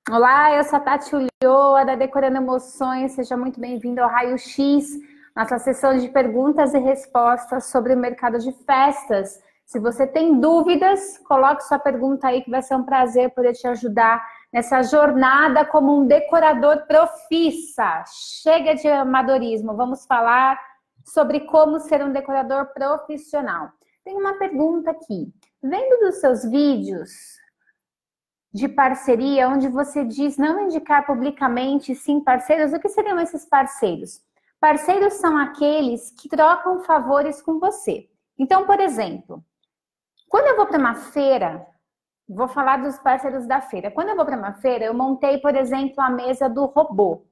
Olá, eu sou a Tati Ulloa, da Decorando Emoções. Seja muito bem-vindo ao Raio X, nossa sessão de perguntas e respostas sobre o mercado de festas. Se você tem dúvidas, coloque sua pergunta aí, que vai ser um prazer poder te ajudar nessa jornada como um decorador profissa. Chega de amadorismo, vamos falar sobre como ser um decorador profissional. Tem uma pergunta aqui. Vendo dos seus vídeos de parceria, onde você diz não indicar publicamente, sim, parceiros, o que seriam esses parceiros? Parceiros são aqueles que trocam favores com você. Então, por exemplo, quando eu vou para uma feira, vou falar dos parceiros da feira. Quando eu vou para uma feira, eu montei, por exemplo, a mesa do robô.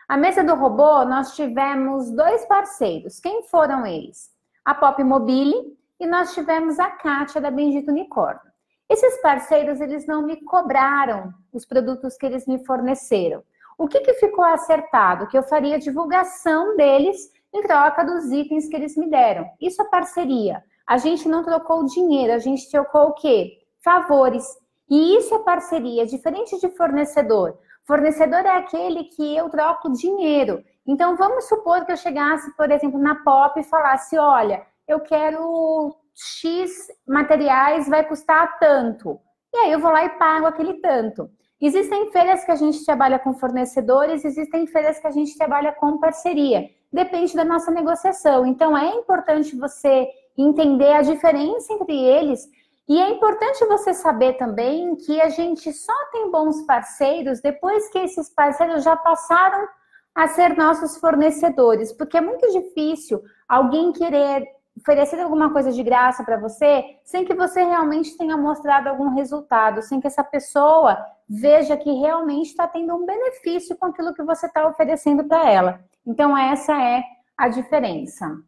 A mesa do robô, nós tivemos dois parceiros. Quem foram eles? A Pop Mobile e nós tivemos a Kátia da Bendito Unicórnio. Esses parceiros, eles não me cobraram os produtos que eles me forneceram. O que ficou acertado? Que eu faria divulgação deles em troca dos itens que eles me deram. Isso é parceria. A gente não trocou dinheiro, a gente trocou o quê? Favores. E isso é parceria, diferente de fornecedor. Fornecedor é aquele que eu troco dinheiro. Então, vamos supor que eu chegasse, por exemplo, na Pop e falasse, olha, eu quero X materiais, vai custar tanto. E aí eu vou lá e pago aquele tanto. Existem feiras que a gente trabalha com fornecedores, existem feiras que a gente trabalha com parceria. Depende da nossa negociação. Então, é importante você entender a diferença entre eles. E é importante você saber também que a gente só tem bons parceiros depois que esses parceiros já passaram a ser nossos fornecedores. Porque é muito difícil alguém querer oferecer alguma coisa de graça para você, sem que você realmente tenha mostrado algum resultado, sem que essa pessoa veja que realmente está tendo um benefício com aquilo que você está oferecendo para ela. Então, essa é a diferença.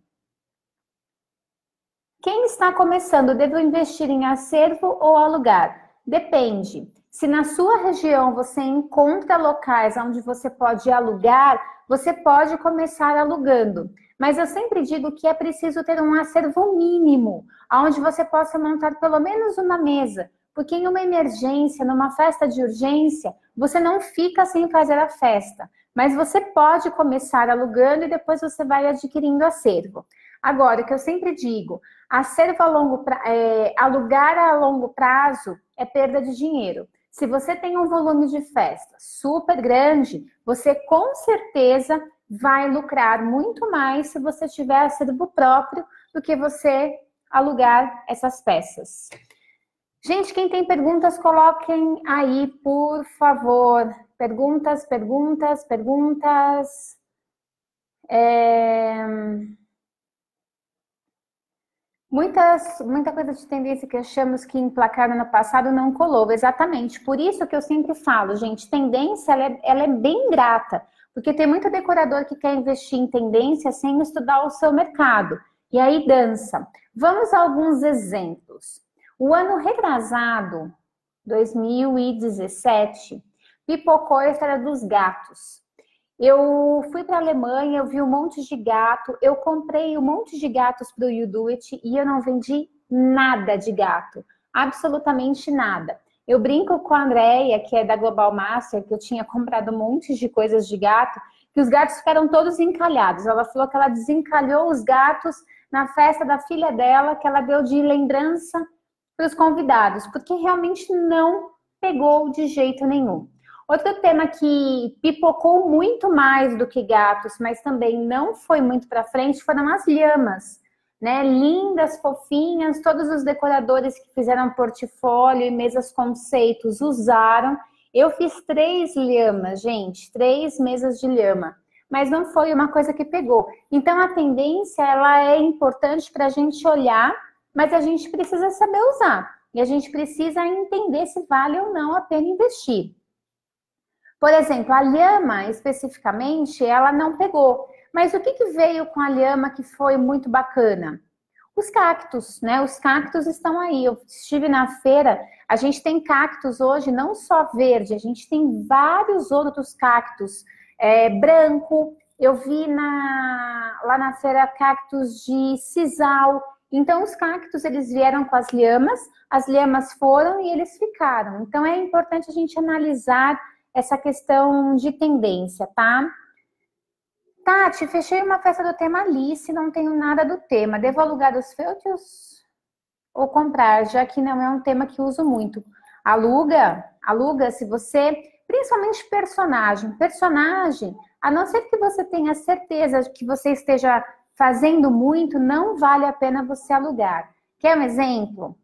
Quem está começando, devo investir em acervo ou alugar? Depende. Se na sua região você encontra locais onde você pode alugar, você pode começar alugando. Mas eu sempre digo que é preciso ter um acervo mínimo, onde você possa montar pelo menos uma mesa. Porque em uma emergência, numa festa de urgência, você não fica sem fazer a festa. Mas você pode começar alugando e depois você vai adquirindo acervo. Agora, o que eu sempre digo, acervo alugar a longo prazo é perda de dinheiro. Se você tem um volume de festa super grande, você com certeza vai lucrar muito mais se você tiver acervo próprio do que você alugar essas peças. Gente, quem tem perguntas, coloquem aí, por favor. Perguntas. Muita coisa de tendência que achamos que emplacaram no passado não colou. Exatamente. Por isso que eu sempre falo, gente, tendência ela é bem grata. Porque tem muito decorador que quer investir em tendência sem estudar o seu mercado. E aí dança. Vamos a alguns exemplos. O ano retrasado, 2017, pipocou a história dos gatos. Eu fui para a Alemanha, eu vi um monte de gato, eu comprei um monte de gatos para o You Do It e eu não vendi nada de gato, absolutamente nada. Eu brinco com a Andrea, que é da Global Master, que eu tinha comprado um monte de coisas de gato, que os gatos ficaram todos encalhados. Ela falou que ela desencalhou os gatos na festa da filha dela, que ela deu de lembrança para os convidados, porque realmente não pegou de jeito nenhum. Outro tema que pipocou muito mais do que gatos, mas também não foi muito para frente, foram as lhamas, né? Lindas, fofinhas, todos os decoradores que fizeram portfólio e mesas conceitos usaram. Eu fiz 3 lhamas, gente, 3 mesas de lhama, mas não foi uma coisa que pegou. Então, a tendência, ela é importante para a gente olhar, mas a gente precisa saber usar. E a gente precisa entender se vale ou não a pena investir. Por exemplo, a lhama, especificamente, ela não pegou. Mas o que veio com a lhama que foi muito bacana? Os cactos, né? Os cactos estão aí. Eu estive na feira, a gente tem cactos hoje, não só verde, a gente tem vários outros cactos. Branco, eu vi lá na feira cactos de sisal. Então, os cactos, eles vieram com as lhamas foram e eles ficaram. Então, é importante a gente analisar essa questão de tendência, tá? Tati, fechei uma festa do tema Alice, não tenho nada do tema. Devo alugar os feltros ou comprar, já que não é um tema que uso muito? Aluga se você, principalmente personagem, a não ser que você tenha certeza de que você esteja fazendo muito, não vale a pena você alugar. Quer um exemplo?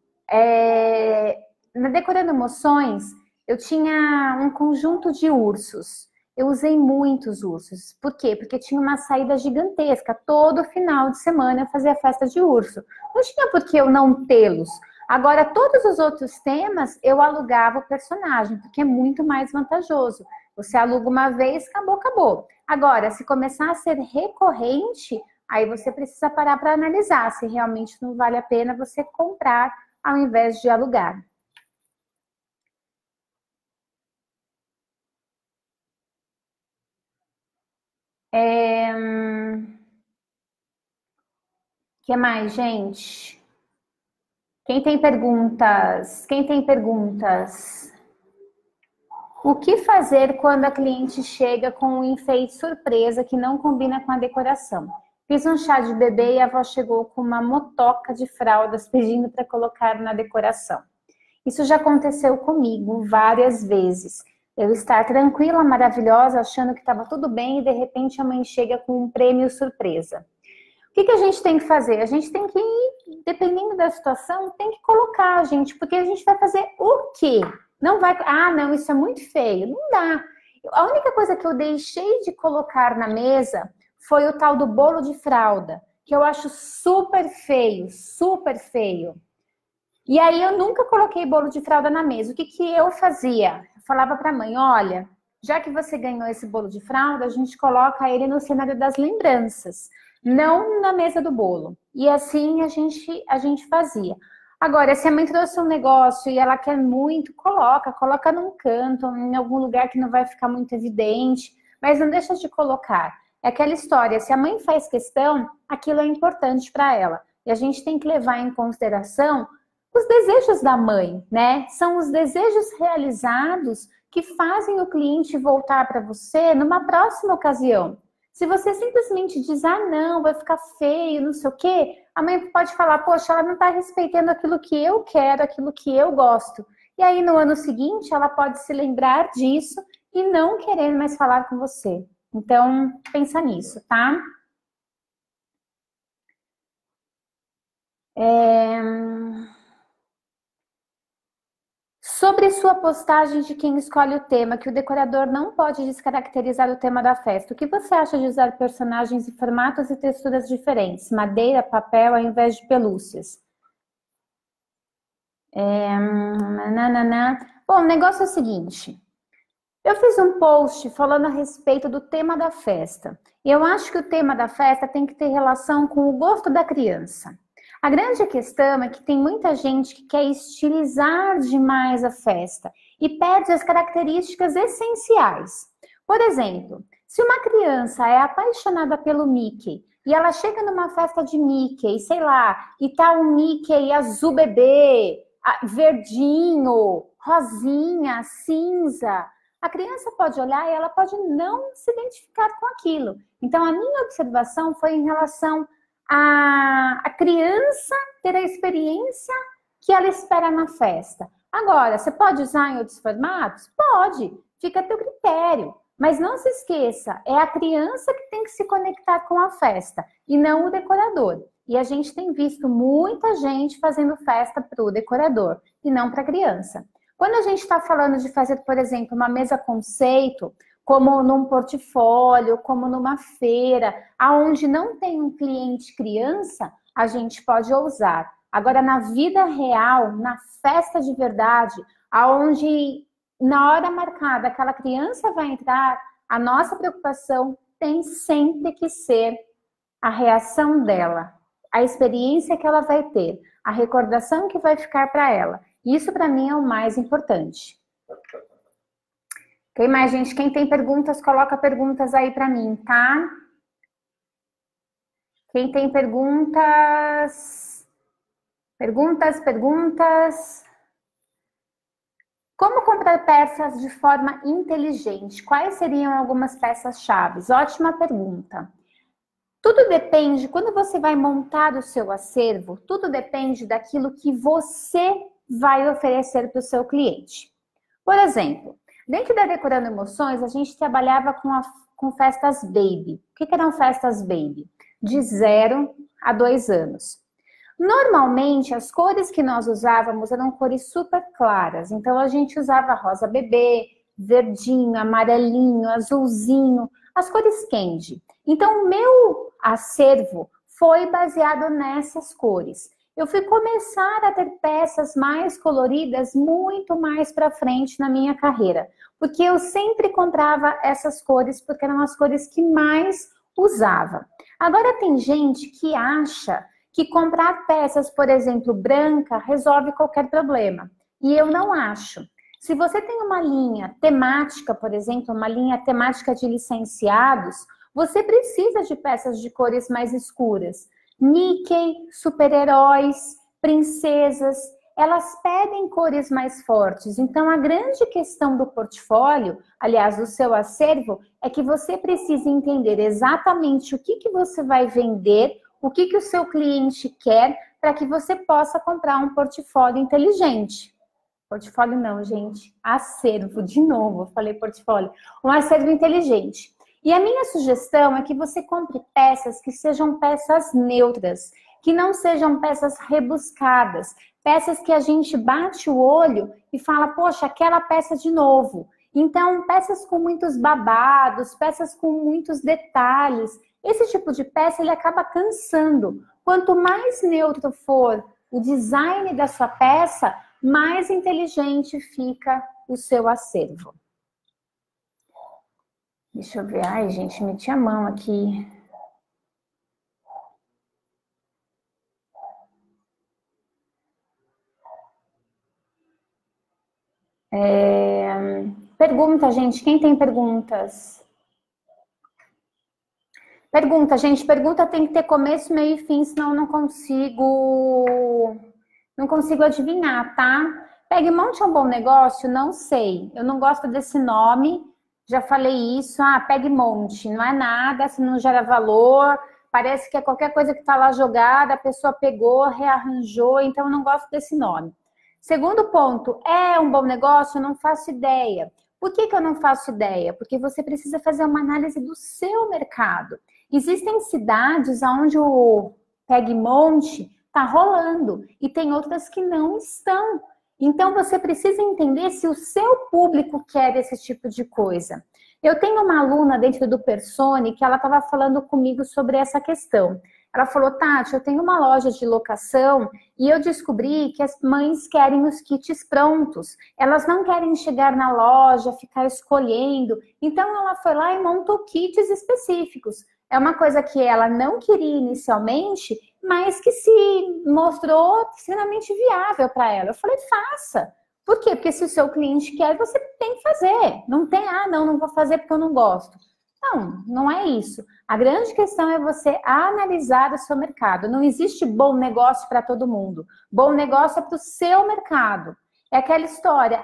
Na Decorando Emoções, eu tinha um conjunto de ursos. Eu usei muitos ursos. Por quê? Porque tinha uma saída gigantesca. Todo final de semana eu fazia festa de urso. Não tinha por que eu não tê-los. Agora, todos os outros temas, eu alugava o personagem, porque é muito mais vantajoso. Você aluga uma vez, acabou, acabou. Agora, se começar a ser recorrente, aí você precisa parar para analisar se realmente não vale a pena você comprar ao invés de alugar. Que mais, gente? Quem tem perguntas? Quem tem perguntas? O que fazer quando a cliente chega com um enfeite surpresa que não combina com a decoração? Fiz um chá de bebê e a avó chegou com uma motoca de fraldas pedindo para colocar na decoração. Isso já aconteceu comigo várias vezes. Eu estar tranquila, maravilhosa, achando que estava tudo bem e de repente a mãe chega com um prêmio surpresa. O que a gente tem que fazer? A gente tem que, dependendo da situação, tem que colocar, gente, porque a gente vai fazer o quê? Não vai, não, isso é muito feio. Não dá. A única coisa que eu deixei de colocar na mesa foi o tal do bolo de fralda, que eu acho super feio, super feio. E aí eu nunca coloquei bolo de fralda na mesa. O que eu fazia? Eu falava para a mãe, olha, já que você ganhou esse bolo de fralda, a gente coloca ele no cenário das lembranças, não na mesa do bolo. E assim a gente fazia. Agora, se a mãe trouxe um negócio e ela quer muito, coloca num canto, em algum lugar que não vai ficar muito evidente, mas não deixa de colocar. É aquela história, se a mãe faz questão, aquilo é importante para ela. E a gente tem que levar em consideração os desejos da mãe, né? São os desejos realizados que fazem o cliente voltar para você numa próxima ocasião. Se você simplesmente diz, não, vai ficar feio, não sei o quê, a mãe pode falar, poxa, ela não está respeitando aquilo que eu quero, aquilo que eu gosto. E aí, no ano seguinte, ela pode se lembrar disso e não querer mais falar com você. Então, pensa nisso, tá? Sobre sua postagem de quem escolhe o tema, que o decorador não pode descaracterizar o tema da festa, o que você acha de usar personagens em formatos e texturas diferentes, madeira, papel, ao invés de pelúcias? Bom, o negócio é o seguinte, eu fiz um post falando a respeito do tema da festa. Eu acho que o tema da festa tem que ter relação com o gosto da criança. A grande questão é que tem muita gente que quer estilizar demais a festa e perde as características essenciais. Por exemplo, se uma criança é apaixonada pelo Mickey e ela chega numa festa de Mickey, sei lá, e tá um Mickey azul bebê, verdinho, rosinha, cinza, a criança pode olhar e ela pode não se identificar com aquilo. Então, a minha observação foi em relação a criança ter a experiência que ela espera na festa. Agora, você pode usar em outros formatos? Pode, fica a teu critério. Mas não se esqueça, é a criança que tem que se conectar com a festa e não o decorador. E a gente tem visto muita gente fazendo festa para o decorador e não para a criança. Quando a gente está falando de fazer, por exemplo, uma mesa conceito, como num portfólio, como numa feira, aonde não tem um cliente criança, a gente pode ousar. Agora, na vida real, na festa de verdade, aonde na hora marcada aquela criança vai entrar, a nossa preocupação tem sempre que ser a reação dela, a experiência que ela vai ter, a recordação que vai ficar para ela. Isso, para mim, é o mais importante. Tem mais, gente? Quem tem perguntas, coloca perguntas aí para mim, tá? Quem tem perguntas? Perguntas? Como comprar peças de forma inteligente? Quais seriam algumas peças-chave? Ótima pergunta. Tudo depende, quando você vai montar o seu acervo, tudo depende daquilo que você vai oferecer para o seu cliente. Por exemplo, dentro da Decorando Emoções, a gente trabalhava com festas baby. O que eram festas baby? De 0 a 2 anos. Normalmente, as cores que nós usávamos eram cores super claras. Então, a gente usava rosa bebê, verdinho, amarelinho, azulzinho, as cores candy. Então, o meu acervo foi baseado nessas cores. Eu fui começar a ter peças mais coloridas muito mais para frente na minha carreira, porque eu sempre comprava essas cores, porque eram as cores que mais usava. Agora, tem gente que acha que comprar peças, por exemplo, branca, resolve qualquer problema. E eu não acho. Se você tem uma linha temática, por exemplo, uma linha temática de licenciados, você precisa de peças de cores mais escuras. Mickey, super-heróis, princesas, elas pedem cores mais fortes. Então, a grande questão do portfólio, aliás, do seu acervo, é que você precisa entender exatamente o que você vai vender, o que o seu cliente quer, para que você possa comprar um portfólio inteligente. Portfólio não, gente. Acervo, de novo, eu falei portfólio. Um acervo inteligente. E a minha sugestão é que você compre peças que sejam peças neutras, que não sejam peças rebuscadas, peças que a gente bate o olho e fala, poxa, aquela peça de novo. Então, peças com muitos babados, peças com muitos detalhes. Esse tipo de peça, ele acaba cansando. Quanto mais neutro for o design da sua peça, mais inteligente fica o seu acervo. Deixa eu ver. Ai, gente, meti a mão aqui. Pergunta, gente. Quem tem perguntas? Pergunta, gente. Pergunta tem que ter começo, meio e fim, senão eu não consigo adivinhar, tá? Pegue Monte é um bom negócio? Não sei. Eu não gosto desse nome. Já falei isso. Ah, Pegue Monte. Não é nada, se não gera valor. Parece que é qualquer coisa que tá lá jogada, a pessoa pegou, rearranjou. Então, eu não gosto desse nome. Segundo ponto, é um bom negócio? Eu não faço ideia. Por que eu não faço ideia? Porque você precisa fazer uma análise do seu mercado. Existem cidades onde o Pegue Monte está rolando e tem outras que não estão. Então, você precisa entender se o seu público quer esse tipo de coisa. Eu tenho uma aluna dentro do Persone que ela estava falando comigo sobre essa questão. Ela falou, Tati, eu tenho uma loja de locação e eu descobri que as mães querem os kits prontos. Elas não querem chegar na loja, ficar escolhendo. Então, ela foi lá e montou kits específicos. É uma coisa que ela não queria inicialmente, mas que se mostrou extremamente viável para ela. Eu falei, faça. Por quê? Porque se o seu cliente quer, você tem que fazer. Não tem, não vou fazer porque eu não gosto. Não, não é isso. A grande questão é você analisar o seu mercado. Não existe bom negócio para todo mundo. Bom negócio é para o seu mercado. É aquela história,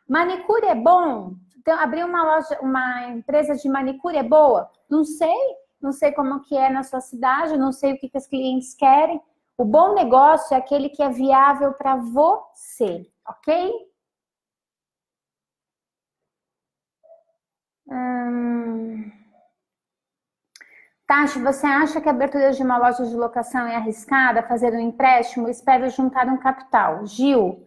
manicure é bom? Então, abrir uma empresa de manicure é boa? Não sei. Não sei como que é na sua cidade, não sei o que os clientes querem. O bom negócio é aquele que é viável para você, ok? Tati, você acha que a abertura de uma loja de locação é arriscada? Fazer um empréstimo? Espero juntar um capital. Gil,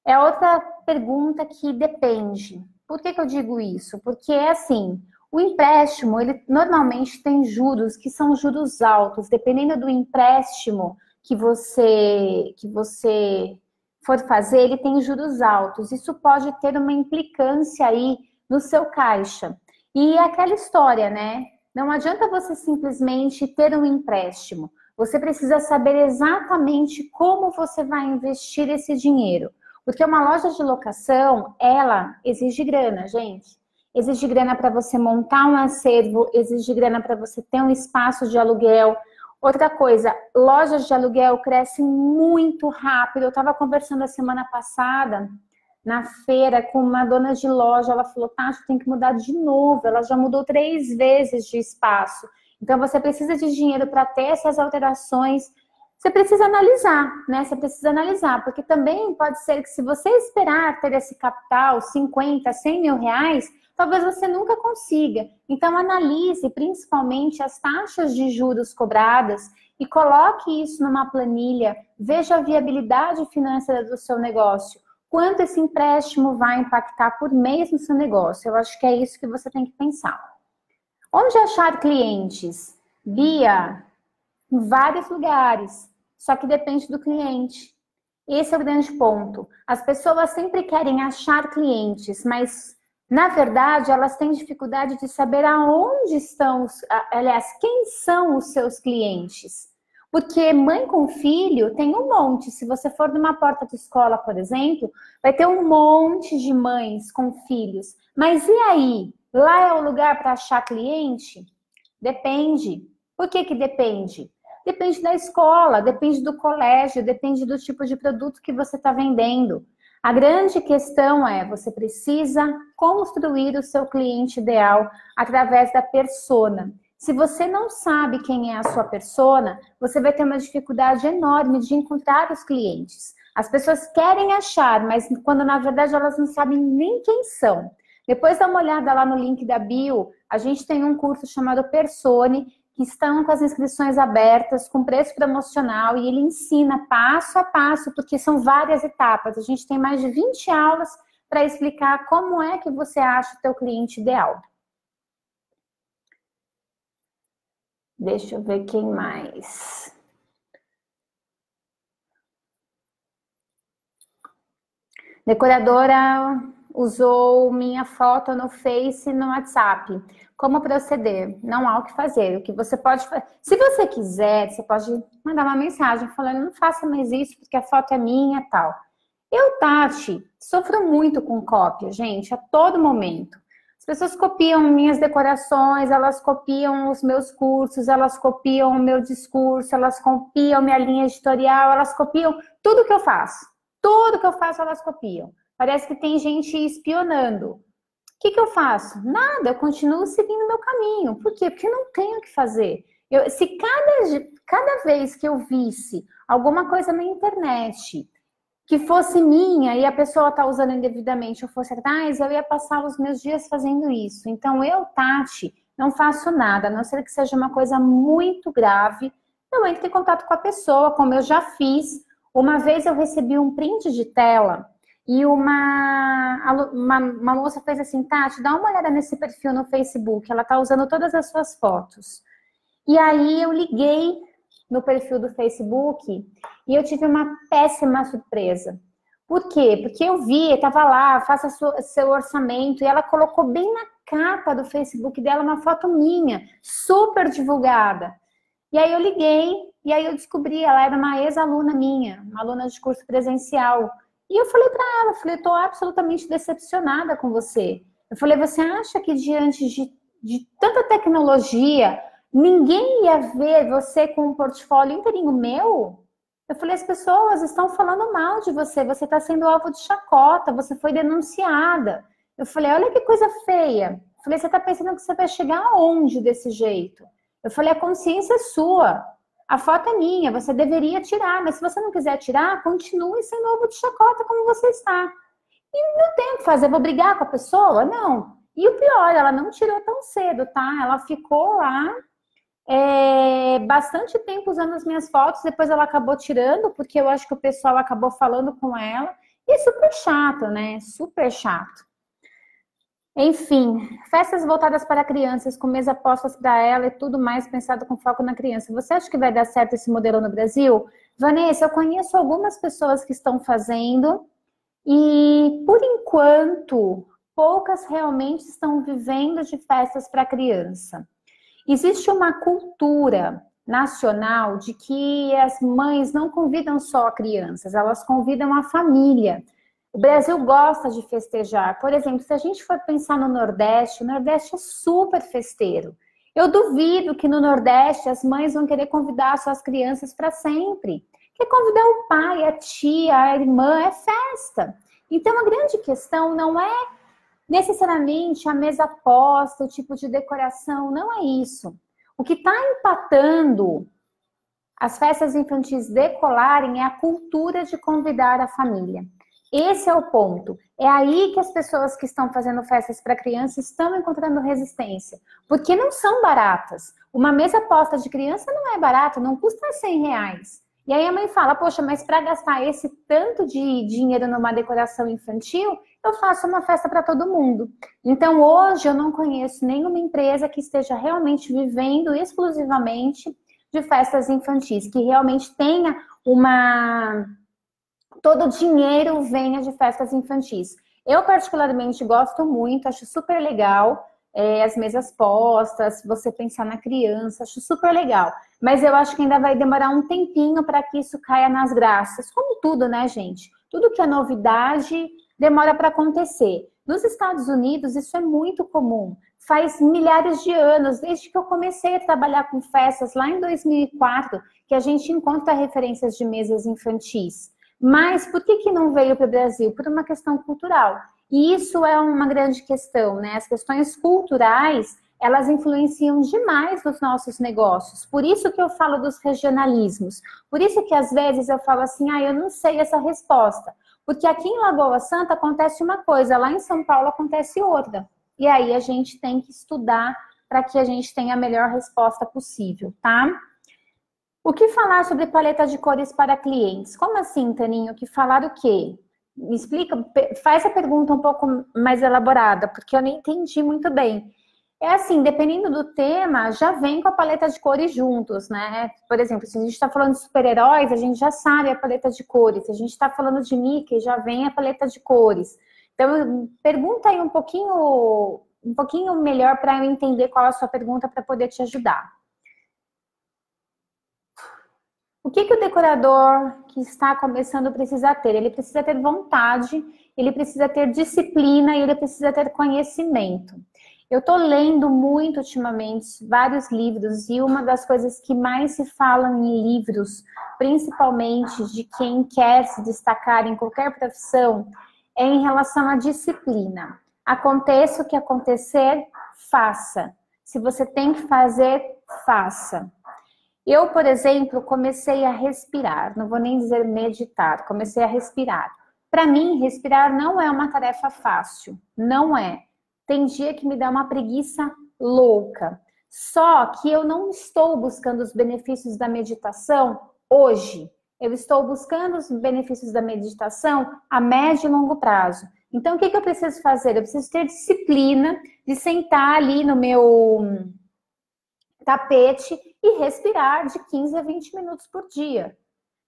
é outra pergunta que depende. Por que eu digo isso? Porque é assim, o empréstimo, ele normalmente tem juros que são juros altos. Dependendo do empréstimo que você for fazer, ele tem juros altos. Isso pode ter uma implicância aí no seu caixa. E é aquela história, né? Não adianta você simplesmente ter um empréstimo. Você precisa saber exatamente como você vai investir esse dinheiro. Porque uma loja de locação, ela exige grana, gente. Exige grana para você montar um acervo, exige grana para você ter um espaço de aluguel. Outra coisa, lojas de aluguel crescem muito rápido. Eu estava conversando a semana passada na feira com uma dona de loja, ela falou, Tati, tem que mudar de novo, ela já mudou 3 vezes de espaço. Então, você precisa de dinheiro para ter essas alterações. Você precisa analisar, né? Você precisa analisar, porque também pode ser que se você esperar ter esse capital, 50, 100 mil reais, talvez você nunca consiga. Então, analise principalmente as taxas de juros cobradas e coloque isso numa planilha, veja a viabilidade financeira do seu negócio, quanto esse empréstimo vai impactar por mês no seu negócio. Eu acho que é isso que você tem que pensar. Onde achar clientes? Bia, em vários lugares, só que depende do cliente. Esse é o grande ponto. As pessoas sempre querem achar clientes, mas, na verdade, elas têm dificuldade de saber aonde estão, aliás, quem são os seus clientes. Porque mãe com filho tem um monte. Se você for numa porta de escola, por exemplo, vai ter um monte de mães com filhos. Mas e aí? Lá é o lugar para achar cliente? Depende. Por que que depende? Depende da escola, depende do colégio, depende do tipo de produto que você está vendendo. A grande questão é, você precisa construir o seu cliente ideal através da persona. Se você não sabe quem é a sua persona, você vai ter uma dificuldade enorme de encontrar os clientes. As pessoas querem achar, mas quando na verdade elas não sabem nem quem são. Depois dá uma olhada lá no link da bio, a gente tem um curso chamado Persone, que estão com as inscrições abertas, com preço promocional, e ele ensina passo a passo, porque são várias etapas. A gente tem mais de 20 aulas para explicar como é que você acha o teu cliente ideal. Deixa eu ver quem mais. Decoradora usou minha foto no Face e no WhatsApp. Como proceder? Não há o que fazer. O que você pode fazer? Se você quiser, você pode mandar uma mensagem falando, não faça mais isso porque a foto é minha e tal. Eu, Tati, sofro muito com cópia, gente, a todo momento. As pessoas copiam minhas decorações, elas copiam os meus cursos, elas copiam o meu discurso, elas copiam minha linha editorial, elas copiam tudo que eu faço. Tudo que eu faço, elas copiam. Parece que tem gente espionando. O que eu faço? Nada, eu continuo seguindo o meu caminho. Por quê? Porque não tenho o que fazer. Se cada vez que eu visse alguma coisa na internet que fosse minha e a pessoa está usando indevidamente, eu fosse atrás, eu ia passar os meus dias fazendo isso. Então, eu, Tati, não faço nada, a não ser que seja uma coisa muito grave. Eu entro em contato com a pessoa, como eu já fiz. Uma vez eu recebi um print de tela e uma moça fez assim, Tati, dá uma olhada nesse perfil no Facebook, ela está usando todas as suas fotos. E aí eu liguei no perfil do Facebook e eu tive uma péssima surpresa. Por quê? Porque eu vi, estava lá, faça seu orçamento, e ela colocou bem na capa do Facebook dela uma foto minha, super divulgada. E aí eu liguei, e aí eu descobri, ela era uma ex-aluna minha, uma aluna de curso presencial. E eu falei para ela, eu estou absolutamente decepcionada com você. Eu falei, você acha que diante de tanta tecnologia, ninguém ia ver você com um portfólio inteirinho meu? Eu falei, as pessoas estão falando mal de você, você está sendo alvo de chacota, você foi denunciada. Eu falei, olha que coisa feia. Eu falei, você está pensando que você vai chegar aonde desse jeito? Eu falei, a consciência é sua, a foto é minha, você deveria tirar, mas se você não quiser tirar, continue sendo alvo de chacota como você está. E não tem o que fazer, vou brigar com a pessoa? Não. E o pior, ela não tirou tão cedo, tá? Ela ficou lá bastante tempo usando as minhas fotos, depois ela acabou tirando, porque eu acho que o pessoal acabou falando com ela. E é super chato, né? Super chato. Enfim, festas voltadas para crianças, com mesa postas para ela e tudo mais pensado com foco na criança. Você acha que vai dar certo esse modelo no Brasil? Vanessa, eu conheço algumas pessoas que estão fazendo e, por enquanto, poucas realmente estão vivendo de festas para criança. Existe uma cultura nacional de que as mães não convidam só crianças, elas convidam a família. O Brasil gosta de festejar. Por exemplo, se a gente for pensar no Nordeste, o Nordeste é super festeiro. Eu duvido que no Nordeste as mães vão querer convidar suas crianças para sempre. Quer convidar o pai, a tia, a irmã, é festa. Então, a grande questão não é necessariamente a mesa posta, o tipo de decoração, não é isso. O que está empatando as festas infantis decolarem é a cultura de convidar a família. Esse é o ponto. É aí que as pessoas que estão fazendo festas para crianças estão encontrando resistência. Porque não são baratas. Uma mesa posta de criança não é barata, não custa R$100. E aí a mãe fala, poxa, mas para gastar esse tanto de dinheiro numa decoração infantil, eu faço uma festa para todo mundo. Então hoje eu não conheço nenhuma empresa que esteja realmente vivendo exclusivamente de festas infantis, que realmente tenha todo o dinheiro venha de festas infantis. Eu particularmente gosto muito, acho super legal as mesas postas, você pensar na criança, acho super legal. Mas eu acho que ainda vai demorar um tempinho para que isso caia nas graças. Como tudo, né, gente? Tudo que é novidade demora para acontecer. Nos Estados Unidos, isso é muito comum. Faz milhares de anos, desde que eu comecei a trabalhar com festas, lá em 2004, que a gente encontra referências de mesas infantis. Mas por que não veio para o Brasil? Por uma questão cultural. E isso é uma grande questão, né? As questões culturais, elas influenciam demais nos nossos negócios. Por isso que eu falo dos regionalismos. Por isso que às vezes eu falo assim, eu não sei essa resposta. Porque aqui em Lagoa Santa acontece uma coisa, lá em São Paulo acontece outra. E aí a gente tem que estudar para que a gente tenha a melhor resposta possível, tá? O que falar sobre paleta de cores para clientes? Como assim, Taninho? O que falar o quê? Me explica, faz a pergunta um pouco mais elaborada, porque eu nem entendi muito bem. É assim, dependendo do tema, já vem com a paleta de cores juntos, né? Por exemplo, se a gente está falando de super-heróis, a gente já sabe a paleta de cores. Se a gente está falando de Mickey, já vem a paleta de cores. Então, pergunta aí um pouquinho melhor para eu entender qual é a sua pergunta para poder te ajudar. O que o decorador que está começando precisa ter? Ele precisa ter vontade, ele precisa ter disciplina e ele precisa ter conhecimento. Eu estou lendo muito ultimamente vários livros e uma das coisas que mais se fala em livros, principalmente de quem quer se destacar em qualquer profissão, é em relação à disciplina. Aconteça o que acontecer, faça. Se você tem que fazer, faça. Eu, por exemplo, comecei a respirar, não vou nem dizer meditar, comecei a respirar. Para mim, respirar não é uma tarefa fácil, não é. Tem dia que me dá uma preguiça louca. Só que eu não estou buscando os benefícios da meditação hoje. Eu estou buscando os benefícios da meditação a médio e longo prazo. Então, o que eu preciso fazer? Eu preciso ter disciplina de sentar ali no meu tapete e respirar de 15 a 20 minutos por dia.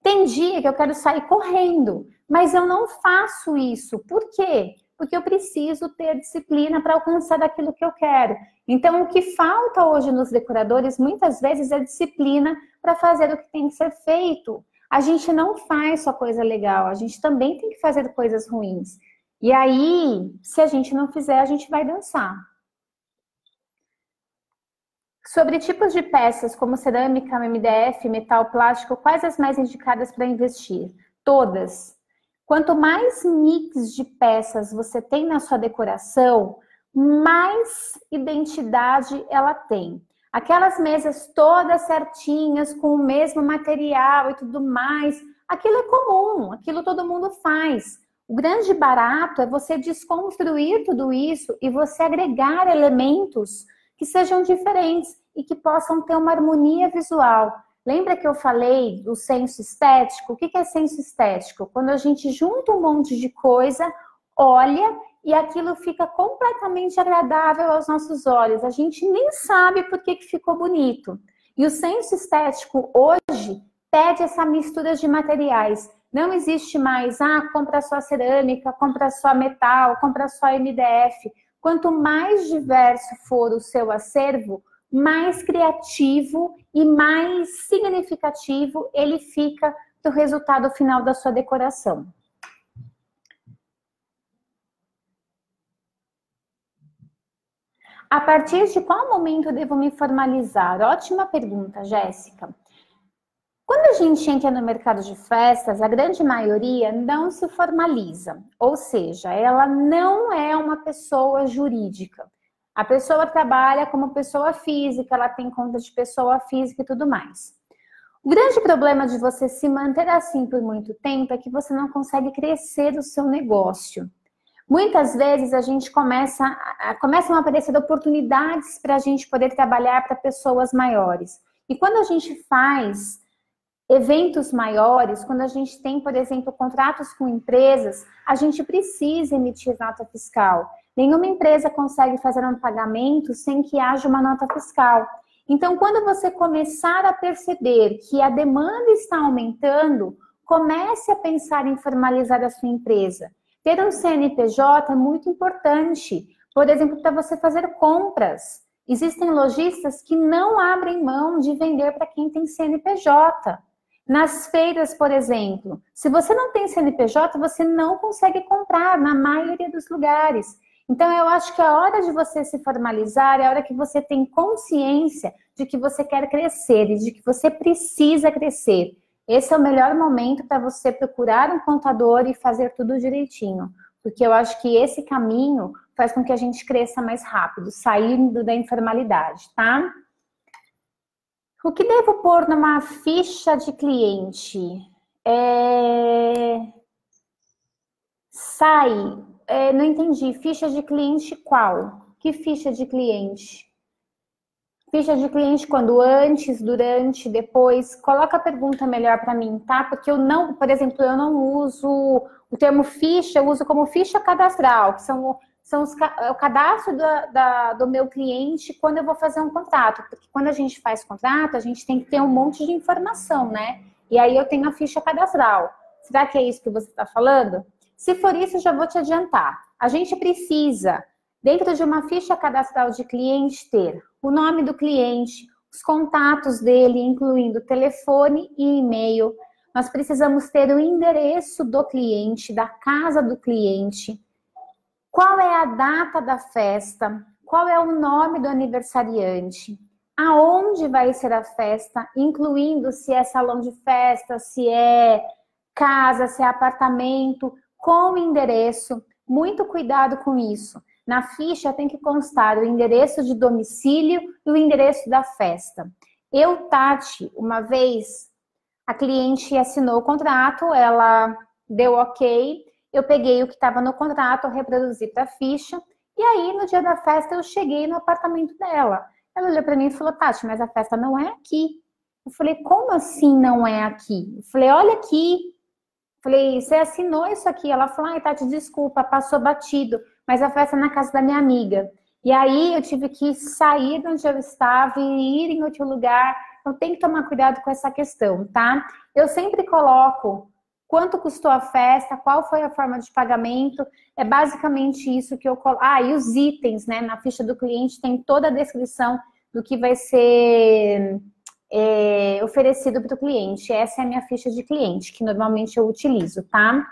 Tem dia que eu quero sair correndo, mas eu não faço isso. Por quê? Porque eu preciso ter disciplina para alcançar aquilo que eu quero. Então, o que falta hoje nos decoradores, muitas vezes, é disciplina para fazer o que tem que ser feito. A gente não faz só coisa legal, a gente também tem que fazer coisas ruins. E aí, se a gente não fizer, a gente vai dançar. Sobre tipos de peças como cerâmica, MDF, metal, plástico, quais as mais indicadas para investir? Todas. Quanto mais mix de peças você tem na sua decoração, mais identidade ela tem. Aquelas mesas todas certinhas, com o mesmo material e tudo mais, aquilo é comum, aquilo todo mundo faz. O grande barato é você desconstruir tudo isso e você agregar elementos que sejam diferentes e que possam ter uma harmonia visual. Lembra que eu falei do senso estético? O que é senso estético? Quando a gente junta um monte de coisa, olha e aquilo fica completamente agradável aos nossos olhos. A gente nem sabe por que ficou bonito. E o senso estético hoje pede essa mistura de materiais. Não existe mais, compra só cerâmica, compra só metal, compra só MDF. Quanto mais diverso for o seu acervo, mais criativo e mais significativo ele fica do resultado final da sua decoração. A partir de qual momento eu devo me formalizar? Ótima pergunta, Jéssica. Quando Quando a gente entra no mercado de festas, a grande maioria não se formaliza, ou seja, ela não é uma pessoa jurídica. A pessoa trabalha como pessoa física, ela tem conta de pessoa física e tudo mais. O grande problema de você se manter assim por muito tempo é que você não consegue crescer o seu negócio. Muitas vezes a gente começam a aparecer oportunidades para a gente poder trabalhar para pessoas maiores. E quando a gente faz eventos maiores, quando a gente tem, por exemplo, contratos com empresas, a gente precisa emitir nota fiscal. Nenhuma empresa consegue fazer um pagamento sem que haja uma nota fiscal. Então, quando você começar a perceber que a demanda está aumentando, comece a pensar em formalizar a sua empresa. Ter um CNPJ é muito importante, por exemplo, para você fazer compras. Existem lojistas que não abrem mão de vender para quem tem CNPJ. Nas feiras, por exemplo, se você não tem CNPJ, você não consegue comprar na maioria dos lugares. Então, eu acho que a hora de você se formalizar é a hora que você tem consciência de que você quer crescer e de que você precisa crescer. Esse é o melhor momento para você procurar um contador e fazer tudo direitinho. Porque eu acho que esse caminho faz com que a gente cresça mais rápido, saindo da informalidade, tá? O que devo pôr numa ficha de cliente? Não entendi. Ficha de cliente qual? Que ficha de cliente? Ficha de cliente quando antes, durante, depois? Coloca a pergunta melhor para mim, tá? Porque eu não, por exemplo, eu não uso o termo ficha, eu uso como ficha cadastral, que são o cadastro do meu cliente quando eu vou fazer um contrato. Porque quando a gente faz contrato, a gente tem que ter um monte de informação, né? E aí eu tenho a ficha cadastral. Será que é isso que você está falando? Se for isso, eu já vou te adiantar. A gente precisa, dentro de uma ficha cadastral de cliente, ter o nome do cliente, os contatos dele, incluindo telefone e e-mail. Nós precisamos ter o endereço do cliente, da casa do cliente. Qual é a data da festa? Qual é o nome do aniversariante? Aonde vai ser a festa? Incluindo se é salão de festa, se é casa, se é apartamento, com o endereço. Muito cuidado com isso. Na ficha tem que constar o endereço de domicílio e o endereço da festa. Eu, Tati, uma vez, a cliente assinou o contrato, ela deu ok, eu peguei o que estava no contrato, reproduzi para a ficha, e aí, no dia da festa, eu cheguei no apartamento dela. Ela olhou para mim e falou, Tati, mas a festa não é aqui. Eu falei, como assim não é aqui? Eu falei, olha aqui. Eu falei, você assinou isso aqui? Ela falou, ai, Tati, desculpa, passou batido, mas a festa é na casa da minha amiga. E aí, eu tive que sair de onde eu estava e ir em outro lugar. Então, tem que tomar cuidado com essa questão, tá? Eu sempre coloco quanto custou a festa, qual foi a forma de pagamento, é basicamente isso que eu coloco. Ah, e os itens, né? Na ficha do cliente tem toda a descrição do que vai ser oferecido para o cliente. Essa é a minha ficha de cliente, que normalmente eu utilizo, tá?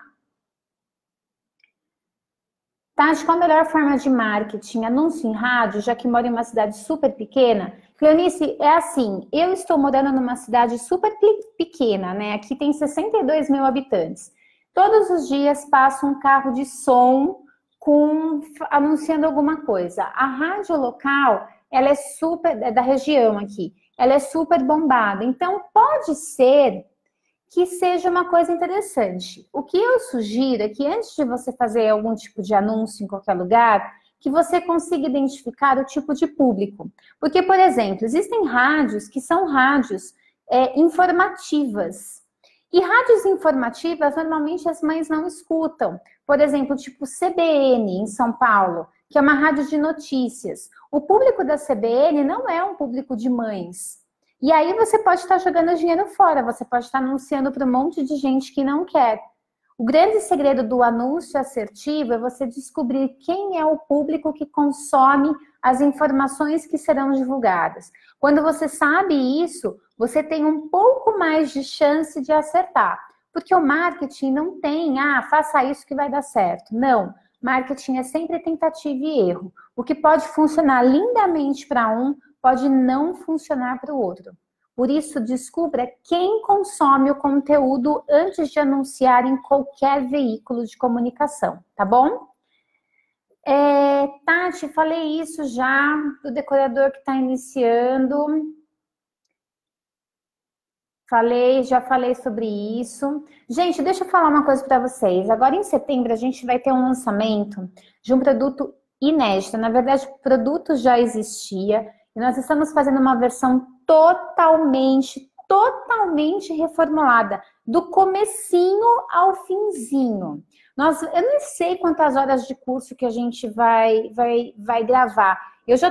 Tati, qual a melhor forma de marketing? Anúncio em rádio, já que moro em uma cidade super pequena? Cleonice, é assim, eu estou morando numa cidade super pequena, né? Aqui tem 62 mil habitantes. Todos os dias passa um carro de som anunciando alguma coisa. A rádio local, ela é da região aqui, ela é super bombada. Então, pode ser que seja uma coisa interessante. O que eu sugiro é que antes de você fazer algum tipo de anúncio em qualquer lugar, que você consiga identificar o tipo de público. Porque, por exemplo, existem rádios que são rádios informativas. E rádios informativas, normalmente as mães não escutam. Por exemplo, tipo CBN em São Paulo, que é uma rádio de notícias. O público da CBN não é um público de mães. E aí você pode estar jogando dinheiro fora, você pode estar anunciando para um monte de gente que não quer. O grande segredo do anúncio assertivo é você descobrir quem é o público que consome as informações que serão divulgadas. Quando você sabe isso, você tem um pouco mais de chance de acertar. Porque o marketing não tem, faça isso que vai dar certo. Não, marketing é sempre tentativa e erro. O que pode funcionar lindamente para um, pode não funcionar para o outro. Por isso, descubra quem consome o conteúdo antes de anunciar em qualquer veículo de comunicação, tá bom? Tati, falei isso já do decorador que está iniciando. Já falei sobre isso. Gente, deixa eu falar uma coisa para vocês. Agora em setembro a gente vai ter um lançamento de um produto inédito. Na verdade, o produto já existia e nós estamos fazendo uma versão totalmente reformulada, do comecinho ao finzinho. Eu não sei quantas horas de curso que a gente vai gravar. Eu já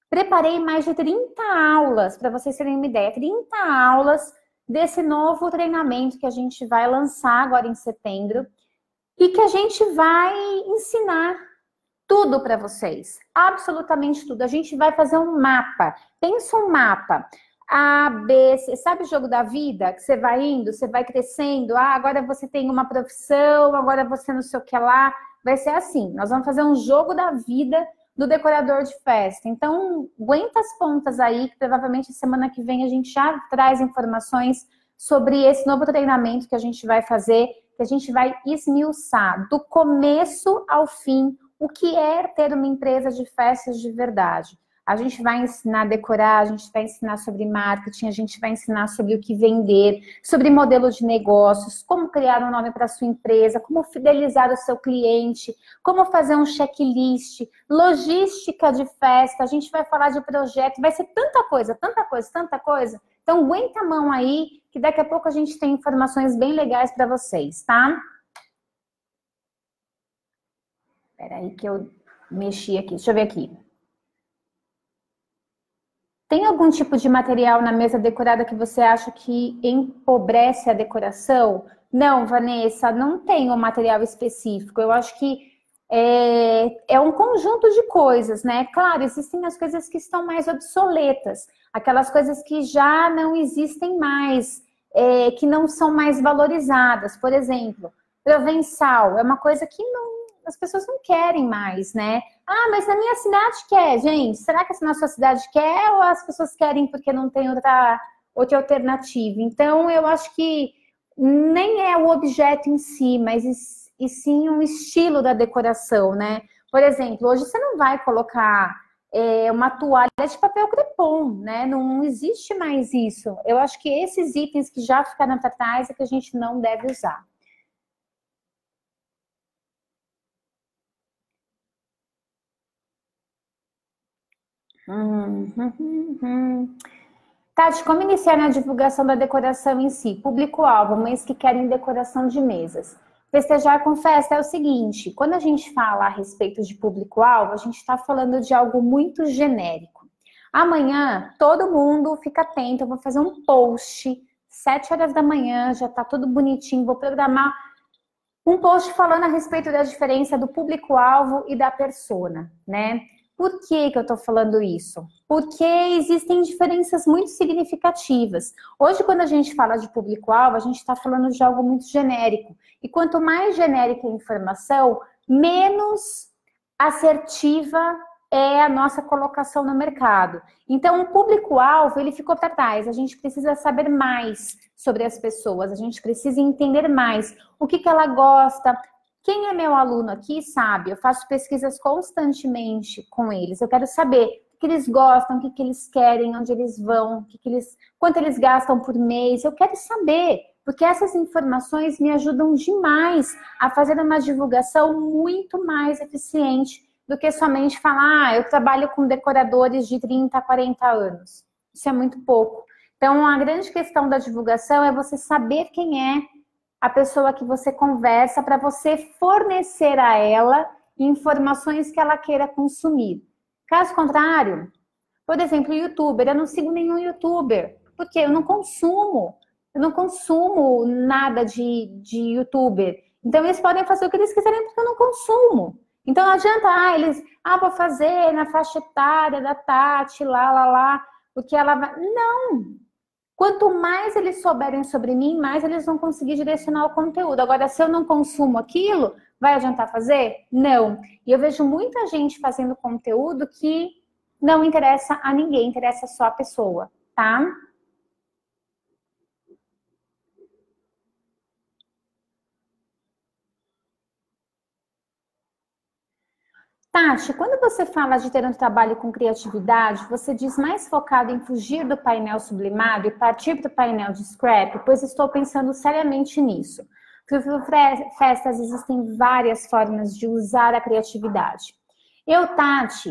preparei mais de 30 aulas, para vocês terem uma ideia, 30 aulas desse novo treinamento que a gente vai lançar agora em setembro e que a gente vai ensinar tudo para vocês, absolutamente tudo. A gente vai fazer um mapa, pensa um mapa, A, B, C, sabe o jogo da vida? Que você vai indo, você vai crescendo, agora você tem uma profissão, agora você não sei o que lá, vai ser assim, nós vamos fazer um jogo da vida do decorador de festa. Então, aguenta as pontas aí, que provavelmente semana que vem a gente já traz informações sobre esse novo treinamento que a gente vai fazer, que a gente vai esmiuçar do começo ao fim o que é ter uma empresa de festas de verdade. A gente vai ensinar a decorar, a gente vai ensinar sobre marketing, a gente vai ensinar sobre o que vender, sobre modelo de negócios, como criar um nome para a sua empresa, como fidelizar o seu cliente, como fazer um checklist, logística de festa, a gente vai falar de projeto, vai ser tanta coisa, tanta coisa, tanta coisa. Então, aguenta a mão aí, que daqui a pouco a gente tem informações bem legais para vocês, tá? Espera aí que eu mexi aqui, deixa eu ver aqui. Tem algum tipo de material na mesa decorada que você acha que empobrece a decoração? Não, Vanessa, não tem um material específico. Eu acho que é um conjunto de coisas, né? Claro, existem as coisas que estão mais obsoletas, aquelas coisas que já não existem mais, que não são mais valorizadas. Por exemplo, provençal é uma coisa que as pessoas não querem mais, né? Mas na minha cidade quer, gente. Será que na sua cidade quer ou as pessoas querem porque não tem outra alternativa? Então, eu acho que nem é o objeto em si, mas e sim um estilo da decoração, né? Por exemplo, hoje você não vai colocar uma toalha de papel crepom, né? Não existe mais isso. Eu acho que esses itens que já ficaram para trás é que a gente não deve usar. Tati, como iniciar na divulgação da decoração em si? Público-alvo, mães que querem decoração de mesas. Festejar com festa é o seguinte, quando a gente fala a respeito de público-alvo, a gente está falando de algo muito genérico. Amanhã, todo mundo fica atento, eu vou fazer um post, 7 horas da manhã, já está tudo bonitinho, vou programar um post falando a respeito da diferença do público-alvo e da persona, né? Por que eu estou falando isso? Porque existem diferenças muito significativas. Hoje, quando a gente fala de público-alvo, a gente está falando de algo muito genérico. E quanto mais genérica a informação, menos assertiva é a nossa colocação no mercado. Então, o público-alvo, ele ficou para trás. A gente precisa saber mais sobre as pessoas, a gente precisa entender mais o que ela gosta. Quem é meu aluno aqui sabe, eu faço pesquisas constantemente com eles. Eu quero saber o que eles gostam, o que eles querem, onde eles vão, quanto eles gastam por mês. Eu quero saber, porque essas informações me ajudam demais a fazer uma divulgação muito mais eficiente do que somente falar, eu trabalho com decoradores de 30 a 40 anos. Isso é muito pouco. Então, a grande questão da divulgação é você saber quem é a pessoa que você conversa para você fornecer a ela informações que ela queira consumir. Caso contrário, por exemplo, youtuber, eu não sigo nenhum youtuber, porque eu não consumo nada de youtuber. Então, eles podem fazer o que eles quiserem porque eu não consumo. Então, não adianta, vou fazer na faixa etária da Tati, lá, porque ela vai... Não! Quanto mais eles souberem sobre mim, mais eles vão conseguir direcionar o conteúdo. Agora, se eu não consumo aquilo, vai adiantar fazer? Não. E eu vejo muita gente fazendo conteúdo que não interessa a ninguém, interessa só a pessoa, tá? Tati, quando você fala de ter um trabalho com criatividade, você diz mais focado em fugir do painel sublimado e partir para o painel de scrap? Pois estou pensando seriamente nisso. Para festas existem várias formas de usar a criatividade. Eu, Tati,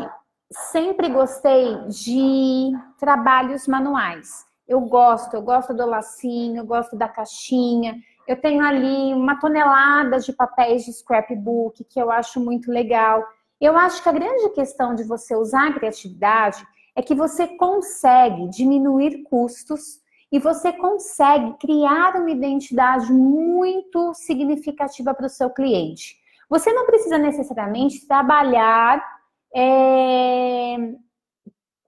sempre gostei de trabalhos manuais. Eu gosto do lacinho, eu gosto da caixinha. Eu tenho ali uma tonelada de papéis de scrapbook que eu acho muito legal. Eu acho que a grande questão de você usar a criatividade é que você consegue diminuir custos e você consegue criar uma identidade muito significativa para o seu cliente. Você não precisa necessariamente trabalhar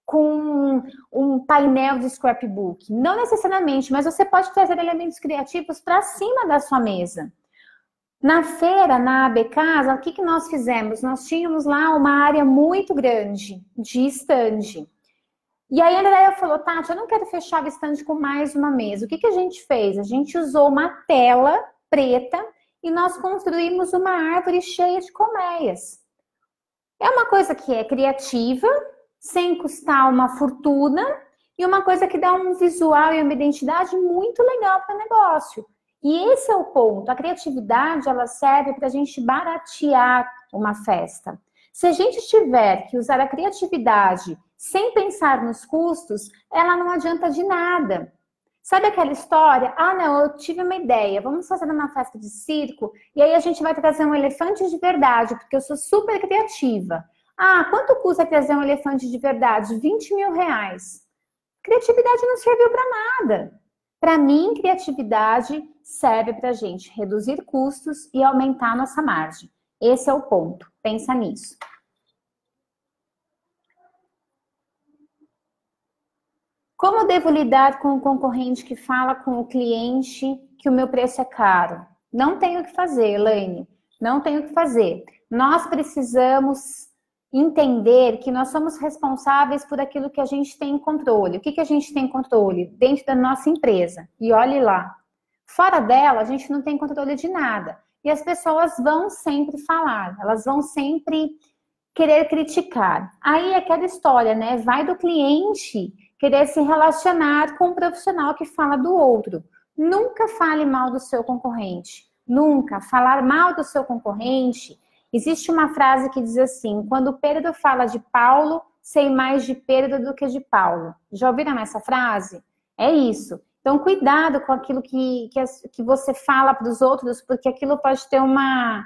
com um painel de scrapbook. Não necessariamente, mas você pode trazer elementos criativos para cima da sua mesa. Na feira, na AB Casa, o que nós fizemos? Nós tínhamos lá uma área muito grande de stand. E aí a Andréia falou, Tati, eu não quero fechar o stand com mais uma mesa. O que a gente fez? A gente usou uma tela preta e nós construímos uma árvore cheia de colmeias. É uma coisa que é criativa, sem custar uma fortuna, e uma coisa que dá um visual e uma identidade muito legal para o negócio. E esse é o ponto. A criatividade, ela serve para a gente baratear uma festa. Se a gente tiver que usar a criatividade sem pensar nos custos, ela não adianta de nada. Sabe aquela história? Ah, não, eu tive uma ideia. Vamos fazer uma festa de circo e aí a gente vai trazer um elefante de verdade, porque eu sou super criativa. Ah, quanto custa trazer um elefante de verdade? 20 mil reais. Criatividade não serviu para nada. Para mim, criatividade serve para a gente reduzir custos e aumentar a nossa margem. Esse é o ponto. Pensa nisso. Como devo lidar com o concorrente que fala com o cliente que o meu preço é caro? Não tenho o que fazer, Elaine. Não tenho o que fazer. Nós precisamos entender que nós somos responsáveis por aquilo que a gente tem controle. O que a gente tem controle? Dentro da nossa empresa. E olhe lá. Fora dela, a gente não tem controle de nada. E as pessoas vão sempre falar. Elas vão sempre querer criticar. Aí é aquela história, né? Vai do cliente querer se relacionar com um profissional que fala do outro. Nunca fale mal do seu concorrente. Nunca. Falar mal do seu concorrente. Existe uma frase que diz assim, quando Pedro fala de Paulo, sei mais de Pedro do que de Paulo. Já ouviram essa frase? É isso. Então, cuidado com aquilo que você fala para os outros, porque aquilo pode ter uma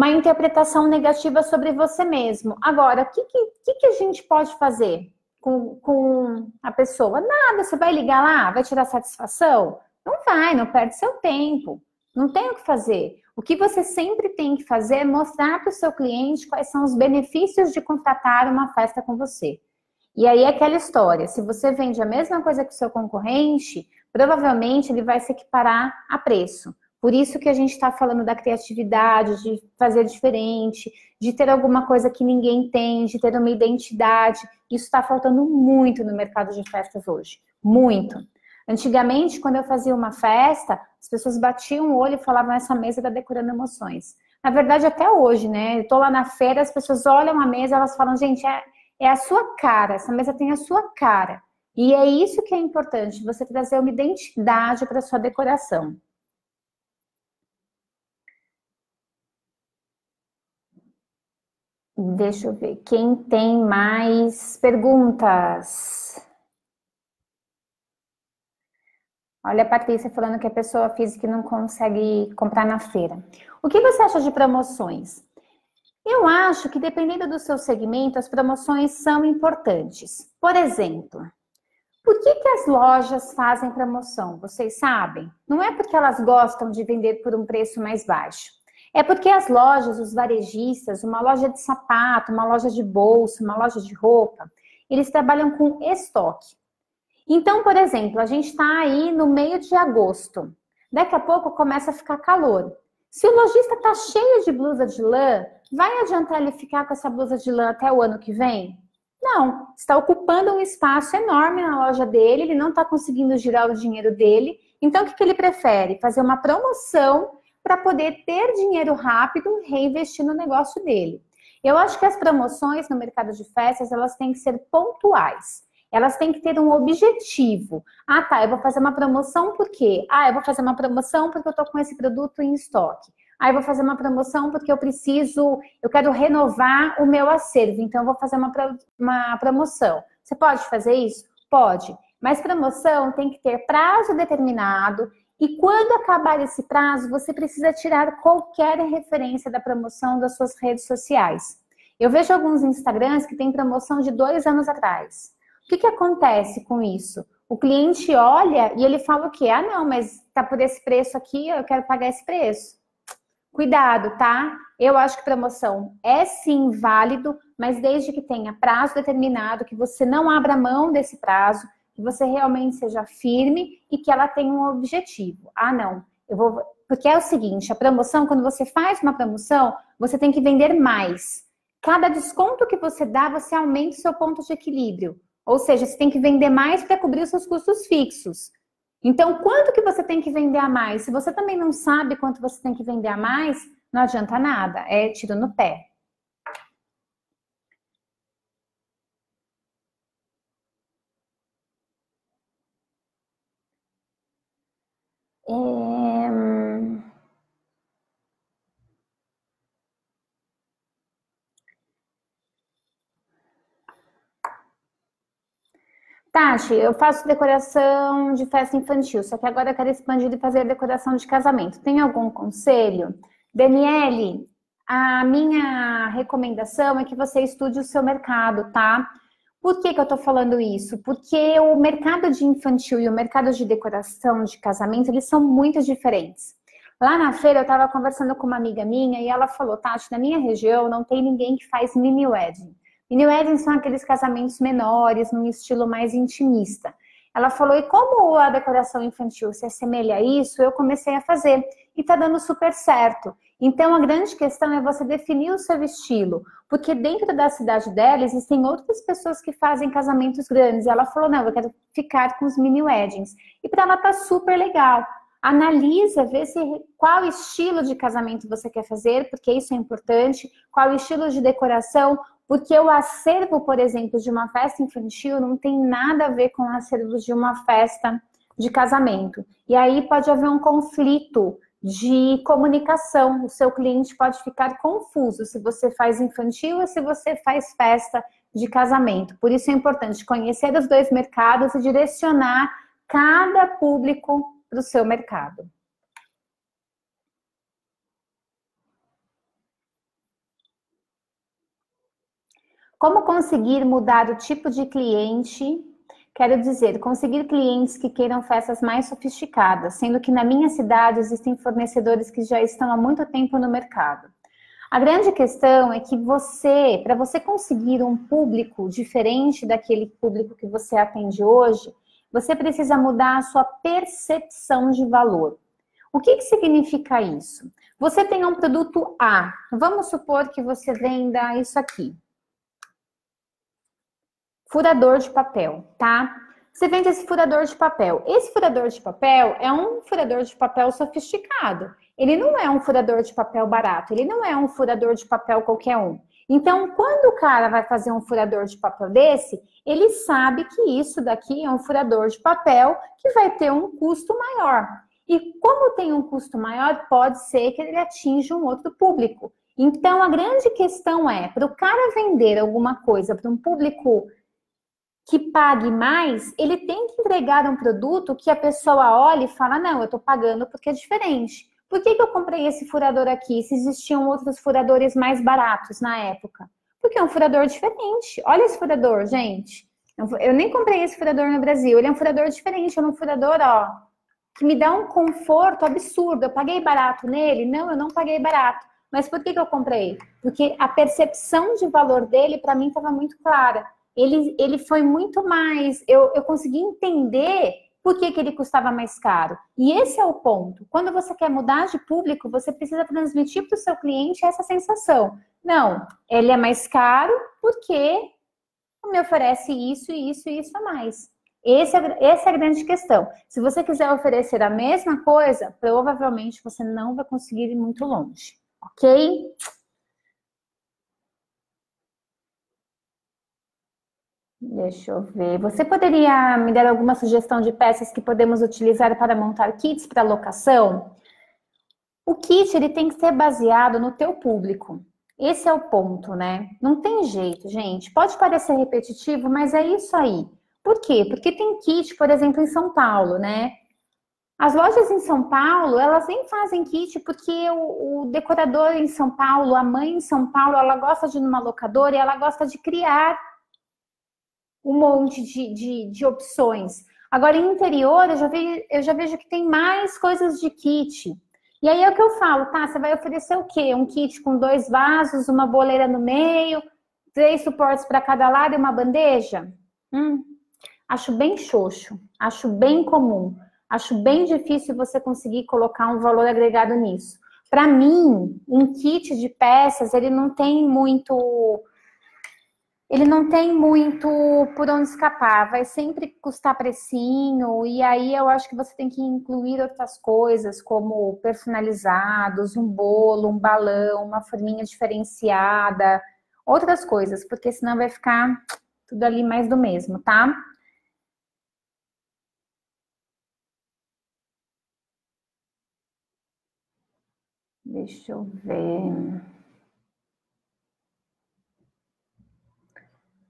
interpretação negativa sobre você mesmo. Agora, o que a gente pode fazer com a pessoa? Nada, você vai ligar lá, vai tirar satisfação? Não vai, não perde seu tempo. Não tem o que fazer. O que você sempre tem que fazer é mostrar para o seu cliente quais são os benefícios de contratar uma festa com você. E aí é aquela história, se você vende a mesma coisa que o seu concorrente, provavelmente ele vai se equiparar a preço. Por isso que a gente está falando da criatividade, de fazer diferente, de ter alguma coisa que ninguém tem, de ter uma identidade. Isso está faltando muito no mercado de festas hoje. Muito. Antigamente, quando eu fazia uma festa, as pessoas batiam o olho e falavam, essa mesa está decorando emoções. Na verdade, até hoje, né? Eu estou lá na feira, as pessoas olham a mesa, elas falam, gente, é a sua cara, essa mesa tem a sua cara. E é isso que é importante, você trazer uma identidade para a sua decoração. Deixa eu ver, quem tem mais perguntas? Olha a Patrícia falando que a pessoa física não consegue comprar na feira. O que você acha de promoções? Eu acho que dependendo do seu segmento, as promoções são importantes. Por exemplo, por que as lojas fazem promoção? Vocês sabem? Não é porque elas gostam de vender por um preço mais baixo. É porque as lojas, os varejistas, uma loja de sapato, uma loja de bolsa, uma loja de roupa, eles trabalham com estoque. Então, por exemplo, a gente está aí no meio de agosto. Daqui a pouco começa a ficar calor. Se o lojista está cheio de blusa de lã, vai adiantar ele ficar com essa blusa de lã até o ano que vem? Não, está ocupando um espaço enorme na loja dele, ele não está conseguindo girar o dinheiro dele. Então, o que ele prefere? Fazer uma promoção para poder ter dinheiro rápido e reinvestir no negócio dele. Eu acho que as promoções no mercado de festas, elas têm que ser pontuais. Elas têm que ter um objetivo. Ah, tá, eu vou fazer uma promoção por quê? Ah, eu vou fazer uma promoção porque eu estou com esse produto em estoque. Ah, eu vou fazer uma promoção porque eu quero renovar o meu acervo, então eu vou fazer uma promoção. Você pode fazer isso? Pode. Mas promoção tem que ter prazo determinado e quando acabar esse prazo, você precisa tirar qualquer referência da promoção das suas redes sociais. Eu vejo alguns Instagrams que têm promoção de 2 anos atrás. O que acontece com isso? O cliente olha e ele fala o quê? Ah, não, mas tá por esse preço aqui, eu quero pagar esse preço. Cuidado, tá? Eu acho que promoção é sim válido, mas desde que tenha prazo determinado, que você não abra mão desse prazo, que você realmente seja firme e que ela tenha um objetivo. Ah, não, porque é o seguinte, a promoção, quando você faz uma promoção, você tem que vender mais. Cada desconto que você dá, você aumenta o seu ponto de equilíbrio. Ou seja, você tem que vender mais para cobrir os seus custos fixos. Então, quanto que você tem que vender a mais? Se você também não sabe quanto você tem que vender a mais, não adianta nada, é tiro no pé. Tati, eu faço decoração de festa infantil, só que agora eu quero expandir e fazer decoração de casamento. Tem algum conselho? Daniele, a minha recomendação é que você estude o seu mercado, tá? Por que eu tô falando isso? Porque o mercado de infantil e o mercado de decoração de casamento, eles são muito diferentes. Lá na feira eu estava conversando com uma amiga minha e ela falou, Tati, na minha região não tem ninguém que faz mini wedding. Mini weddings são aqueles casamentos menores, num estilo mais intimista. Ela falou, e como a decoração infantil se assemelha a isso, eu comecei a fazer. E tá dando super certo. Então, a grande questão é você definir o seu estilo. Porque dentro da cidade dela, existem outras pessoas que fazem casamentos grandes. E ela falou, não, eu quero ficar com os mini weddings. E para ela tá super legal. Analisa, vê qual estilo de casamento você quer fazer, porque isso é importante. Qual estilo de decoração. Porque o acervo, por exemplo, de uma festa infantil não tem nada a ver com o acervo de uma festa de casamento. E aí pode haver um conflito de comunicação. O seu cliente pode ficar confuso se você faz infantil ou se você faz festa de casamento. Por isso é importante conhecer os dois mercados e direcionar cada público para o seu mercado. Como conseguir mudar o tipo de cliente? Quero dizer, conseguir clientes que queiram festas mais sofisticadas, sendo que na minha cidade existem fornecedores que já estão há muito tempo no mercado. A grande questão é que para você conseguir um público diferente daquele público que você atende hoje, você precisa mudar a sua percepção de valor. O que significa isso? Você tem um produto A, vamos supor que você venda isso aqui. Furador de papel, tá? Você vende esse furador de papel. Esse furador de papel é um furador de papel sofisticado. Ele não é um furador de papel barato. Ele não é um furador de papel qualquer um. Então, quando o cara vai fazer um furador de papel desse, ele sabe que isso daqui é um furador de papel que vai ter um custo maior. E como tem um custo maior, pode ser que ele atinja um outro público. Então, a grande questão é, para o cara vender alguma coisa para um público que pague mais, ele tem que entregar um produto que a pessoa olha e fala, não, eu estou pagando porque é diferente. Por que eu comprei esse furador aqui, se existiam outros furadores mais baratos na época? Porque é um furador diferente. Olha esse furador, gente. Eu nem comprei esse furador no Brasil. Ele é um furador diferente, é um furador, ó, que me dá um conforto absurdo. Eu paguei barato nele? Não, eu não paguei barato. Mas por que eu comprei? Porque a percepção de valor dele, para mim, estava muito clara. Ele foi muito mais... Eu consegui entender por que ele custava mais caro. E esse é o ponto. Quando você quer mudar de público, você precisa transmitir para o seu cliente essa sensação. Não, ele é mais caro porque me oferece isso, isso e isso a mais. Essa é a grande questão. Se você quiser oferecer a mesma coisa, provavelmente você não vai conseguir ir muito longe, ok? Deixa eu ver. Você poderia me dar alguma sugestão de peças que podemos utilizar para montar kits para locação? O kit ele tem que ser baseado no teu público. Esse é o ponto, né? Não tem jeito, gente. Pode parecer repetitivo, mas é isso aí. Por quê? Porque tem kit, por exemplo, em São Paulo, né? As lojas em São Paulo, elas nem fazem kit porque o decorador em São Paulo, a mãe em São Paulo, ela gosta de ir numa locadora e ela gosta de criar um monte de opções. Agora, em interior, eu já vejo que tem mais coisas de kit. E aí é o que eu falo, tá? Você vai oferecer o quê? Um kit com 2 vasos, uma boleira no meio, 3 suportes para cada lado e uma bandeja? Acho bem xoxo, acho bem comum, acho bem difícil você conseguir colocar um valor agregado nisso. Para mim, um kit de peças, ele não tem muito por onde escapar, vai sempre custar precinho, e aí eu acho que você tem que incluir outras coisas, como personalizados, um bolo, um balão, uma forminha diferenciada, outras coisas, porque senão vai ficar tudo ali mais do mesmo, tá? Deixa eu ver.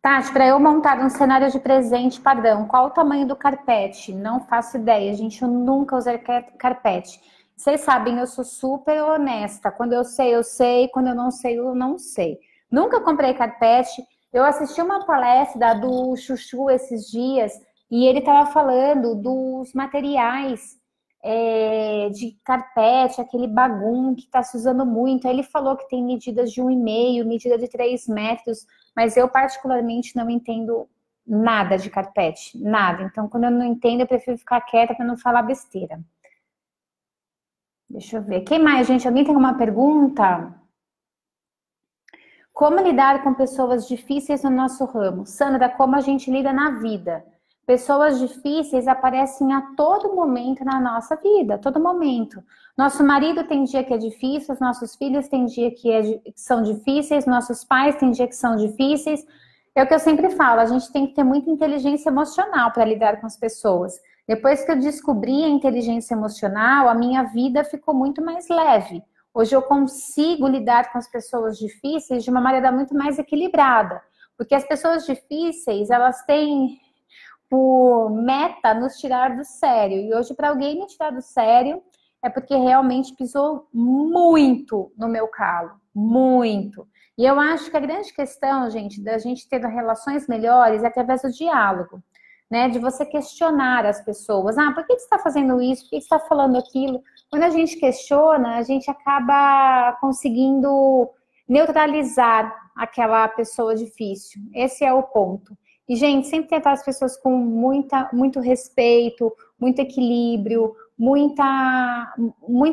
Tati, para eu montar um cenário de presente padrão, qual o tamanho do carpete? Não faço ideia, gente, eu nunca usei carpete. Vocês sabem, eu sou super honesta. Quando eu sei. Quando eu não sei. Nunca comprei carpete. Eu assisti uma palestra do Chuchu esses dias e ele estava falando dos materiais de carpete, aquele bagum que está se usando muito. Aí ele falou que tem medidas de 1,5, medida de 3 metros. Mas eu particularmente não entendo nada de carpete, nada. Então, quando eu não entendo, eu prefiro ficar quieta para não falar besteira. Deixa eu ver. Quem mais, gente? Alguém tem alguma pergunta? Como lidar com pessoas difíceis no nosso ramo? Sandra, como a gente lida na vida? Pessoas difíceis aparecem a todo momento na nossa vida, a todo momento. Nosso marido tem dia que é difícil, os nossos filhos têm dia que são difíceis, nossos pais têm dia que são difíceis. É o que eu sempre falo, a gente tem que ter muita inteligência emocional para lidar com as pessoas. Depois que eu descobri a inteligência emocional, a minha vida ficou muito mais leve. Hoje eu consigo lidar com as pessoas difíceis de uma maneira muito mais equilibrada. Porque as pessoas difíceis, elas têm por meta nos tirar do sério. E hoje, para alguém me tirar do sério, é porque realmente pisou muito no meu calo. Muito. E eu acho que a grande questão, gente, da gente ter relações melhores é através do diálogo. Né, de você questionar as pessoas. Ah, por que você está fazendo isso? Por que você está falando aquilo? Quando a gente questiona, a gente acaba conseguindo neutralizar aquela pessoa difícil. Esse é o ponto. E, gente, sempre tentar as pessoas com muito respeito, muito equilíbrio, muita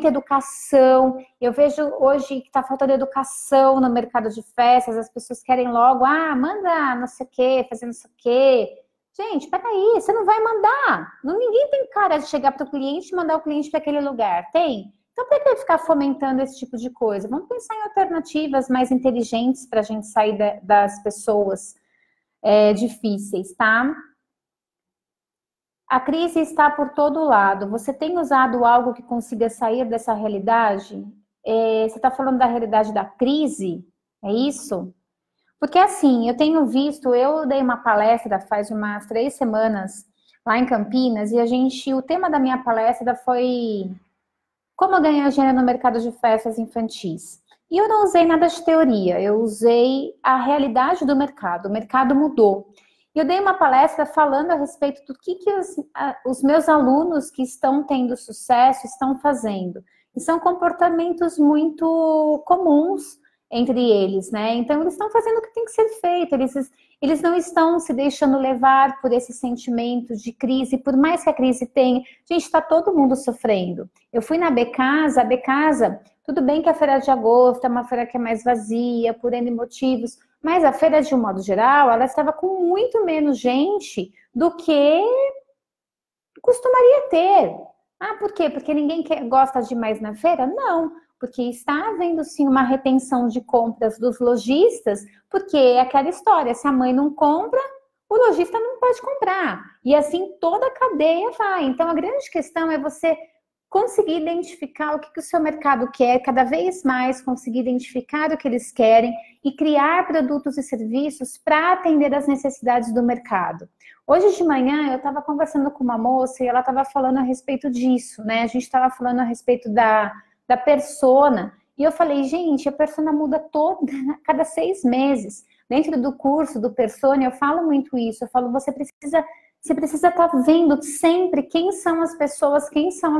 educação. Eu vejo hoje que está faltando educação no mercado de festas, as pessoas querem logo, manda não sei o quê, fazer não sei o quê. Gente, peraí, você não vai mandar. Ninguém tem cara de chegar para o cliente e mandar o cliente para aquele lugar, tem? Então, por que ficar fomentando esse tipo de coisa? Vamos pensar em alternativas mais inteligentes para a gente sair das pessoas difíceis, tá? A crise está por todo lado. Você tem usado algo que consiga sair dessa realidade? Você está falando da realidade da crise? É isso? Porque assim, eu tenho visto, eu dei uma palestra faz umas 3 semanas lá em Campinas e o tema da minha palestra foi como ganhar dinheiro no mercado de festas infantis. E eu não usei nada de teoria, eu usei a realidade do mercado. O mercado mudou. E eu dei uma palestra falando a respeito do que os meus alunos que estão tendo sucesso estão fazendo. E são comportamentos muito comuns entre eles, né? Então, eles estão fazendo o que tem que ser feito. Eles não estão se deixando levar por esse sentimento de crise, por mais que a crise tenha. Gente, está todo mundo sofrendo. Eu fui na Becasa, a Becasa, tudo bem que a feira de agosto é uma feira que é mais vazia, por N motivos, Mas a feira, de um modo geral, ela estava com muito menos gente do que costumaria ter. Ah, por quê? Porque ninguém gosta de ir mais na feira? Não, porque está havendo sim uma retenção de compras dos lojistas, porque é aquela história, se a mãe não compra, o lojista não pode comprar. E assim toda a cadeia vai. Então a grande questão é você conseguir identificar o que o seu mercado quer, cada vez mais conseguir identificar o que eles querem e criar produtos e serviços para atender às necessidades do mercado. Hoje de manhã eu estava conversando com uma moça e ela estava falando a respeito disso, né? A gente estava falando a respeito da persona. E eu falei, gente, a persona muda cada 6 meses. Dentro do curso do persona, eu falo muito isso. Eu falo, você precisa estar vendo sempre quem são as pessoas que estão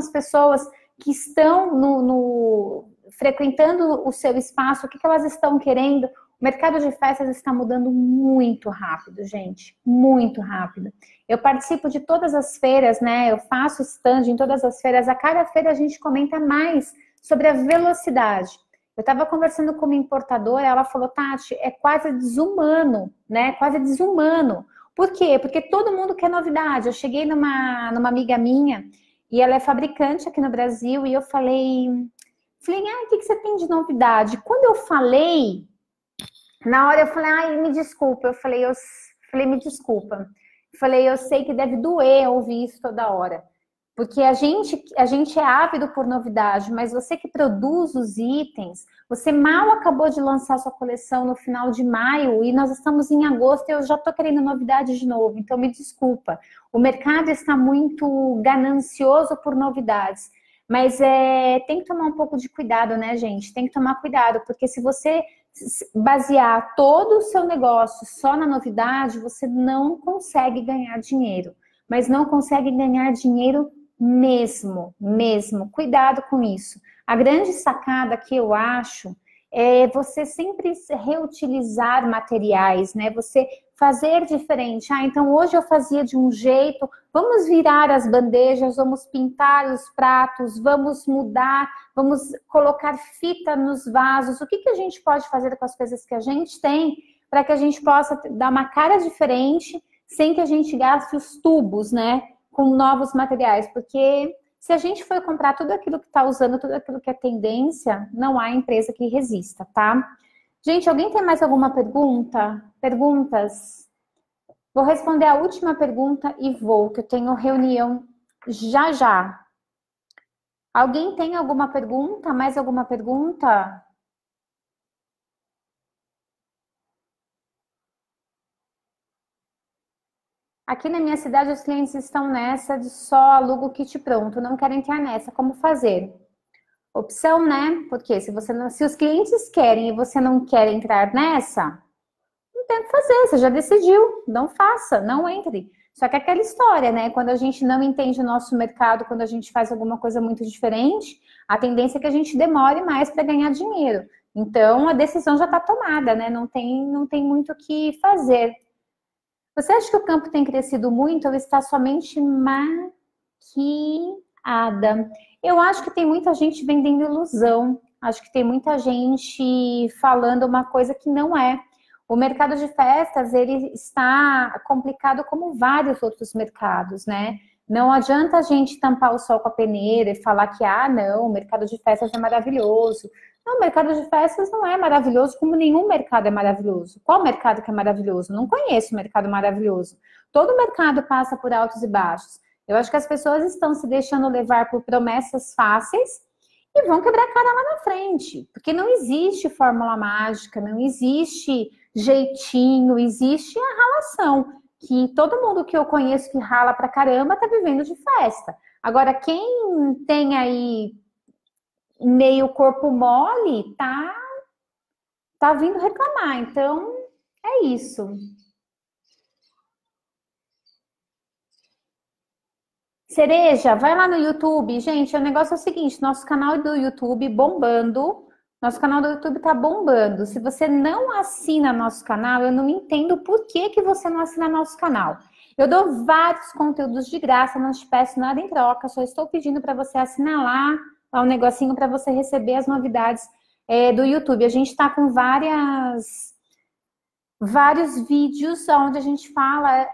frequentando o seu espaço, o que elas estão querendo. O mercado de festas está mudando muito rápido, gente, muito rápido. Eu participo de todas as feiras, né? Eu faço stand em todas as feiras. A cada feira a gente comenta mais sobre a velocidade. Eu estava conversando com uma importadora, ela falou, Tati, é quase desumano, né? Quase desumano. Por quê? Porque todo mundo quer novidade. Eu cheguei numa amiga minha e ela é fabricante aqui no Brasil e eu falei, o que você tem de novidade? Quando eu falei, na hora eu falei, ai, me desculpa. Eu falei, me desculpa. Eu falei, eu sei que deve doer ouvir isso toda hora. Porque a gente é ávido por novidade, mas você que produz os itens, você mal acabou de lançar sua coleção no final de maio e nós estamos em agosto e eu já estou querendo novidade de novo, então me desculpa. O mercado está muito ganancioso por novidades, mas tem que tomar um pouco de cuidado, né, gente? Tem que tomar cuidado, porque se você basear todo o seu negócio só na novidade, você não consegue ganhar dinheiro, mas não consegue ganhar dinheiro mesmo. Cuidado com isso. A grande sacada que eu acho é você sempre reutilizar materiais, né? Você fazer diferente. Ah, então hoje eu fazia de um jeito, vamos virar as bandejas, vamos pintar os pratos, vamos mudar, vamos colocar fita nos vasos. O que a gente pode fazer com as coisas que a gente tem para que a gente possa dar uma cara diferente sem que a gente gaste os tubos, né? Com novos materiais, porque se a gente for comprar tudo aquilo que está usando, tudo aquilo que é tendência, não há empresa que resista, tá? Gente, alguém tem mais alguma pergunta? Perguntas? Vou responder a última pergunta e vou, que eu tenho reunião já. Alguém tem alguma pergunta? Mais alguma pergunta? Aqui na minha cidade, os clientes estão nessa de só alugo kit pronto, não querem entrar nessa. Como fazer? Opção, né? Porque se os clientes querem e você não quer entrar nessa, não tem o que fazer, você já decidiu. Não faça, não entre. Só que é aquela história, né? Quando a gente não entende o nosso mercado, quando a gente faz alguma coisa muito diferente, a tendência é que a gente demore mais para ganhar dinheiro. Então, a decisão já está tomada, né? Não tem muito o que fazer. Você acha que o campo tem crescido muito ou está somente maquiada? Eu acho que tem muita gente vendendo ilusão. Acho que tem muita gente falando uma coisa que não é. O mercado de festas, ele está complicado como vários outros mercados, né? Não adianta a gente tampar o sol com a peneira e falar que, não, o mercado de festas é maravilhoso. Não, o mercado de festas não é maravilhoso, como nenhum mercado é maravilhoso. Qual mercado que é maravilhoso? Não conheço o mercado maravilhoso. Todo mercado passa por altos e baixos. Eu acho que as pessoas estão se deixando levar por promessas fáceis e vão quebrar a cara lá na frente. Porque não existe fórmula mágica, não existe jeitinho, existe a ralação. Que todo mundo que eu conheço que rala pra caramba tá vivendo de festa. Agora, quem tem aí meio corpo mole, tá vindo reclamar. Então, é isso. Cereja, vai lá no YouTube. Gente, o negócio é o seguinte, nosso canal do YouTube bombando. Nosso canal do YouTube tá bombando. Se você não assina nosso canal, eu não entendo por que você não assina nosso canal. Eu dou vários conteúdos de graça, não te peço nada em troca, só estou pedindo para você assinar lá um negocinho para você receber as novidades do YouTube. A gente está com várias vários vídeos onde a gente fala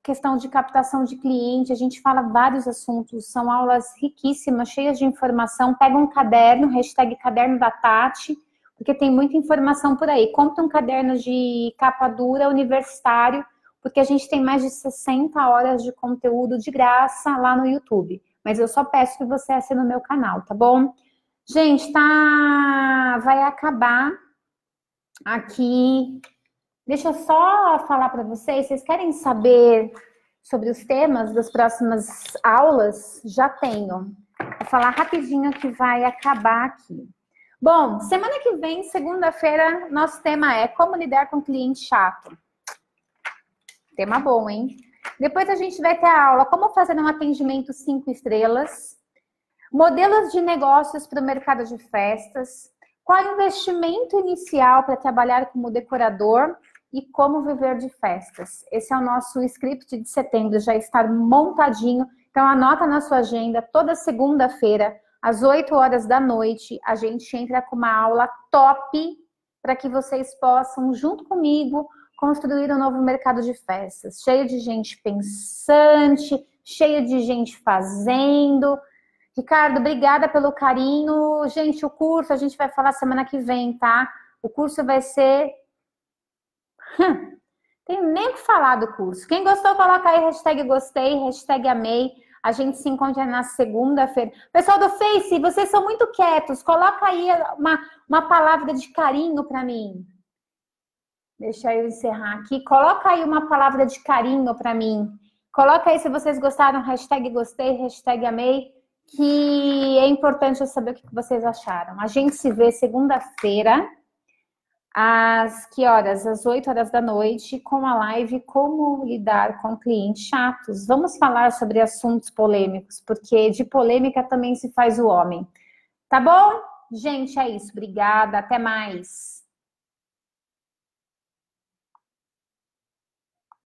questão de captação de cliente, a gente fala vários assuntos, são aulas riquíssimas, cheias de informação. Pega um caderno, hashtag caderno da Tati, porque tem muita informação por aí. Compra um caderno de capa dura universitário, porque a gente tem mais de 60 horas de conteúdo de graça lá no YouTube. Mas eu só peço que você assine o meu canal, tá bom? Gente, vai acabar aqui. Deixa eu só falar para vocês querem saber sobre os temas das próximas aulas? Já tenho. Vou falar rapidinho que vai acabar aqui. Bom, semana que vem, segunda-feira, nosso tema é como lidar com cliente chato. Tema bom, hein? Depois a gente vai ter a aula como fazer um atendimento 5 estrelas, modelos de negócios para o mercado de festas, qual é o investimento inicial para trabalhar como decorador e como viver de festas. Esse é o nosso script de setembro, já está montadinho. Então, anota na sua agenda, toda segunda-feira, às 8 horas da noite, a gente entra com uma aula top para que vocês possam, junto comigo, construir um novo mercado de festas. Cheio de gente pensante, cheio de gente fazendo. Ricardo, obrigada pelo carinho. Gente, o curso a gente vai falar semana que vem, tá? O curso vai ser... Tem nem o que falar do curso. Quem gostou, coloca aí hashtag gostei, hashtag amei. A gente se encontra na segunda-feira. Pessoal do Face, vocês são muito quietos. Coloca aí uma palavra de carinho para mim. Deixa eu encerrar aqui. Coloca aí uma palavra de carinho para mim. Coloca aí se vocês gostaram, hashtag gostei, hashtag amei. Que é importante eu saber o que vocês acharam. A gente se vê segunda-feira. Às que horas? Às 8 horas da noite, com a live Como Lidar com Clientes Chatos. Vamos falar sobre assuntos polêmicos, porque de polêmica também se faz o homem. Tá bom? Gente, é isso. Obrigada. Até mais.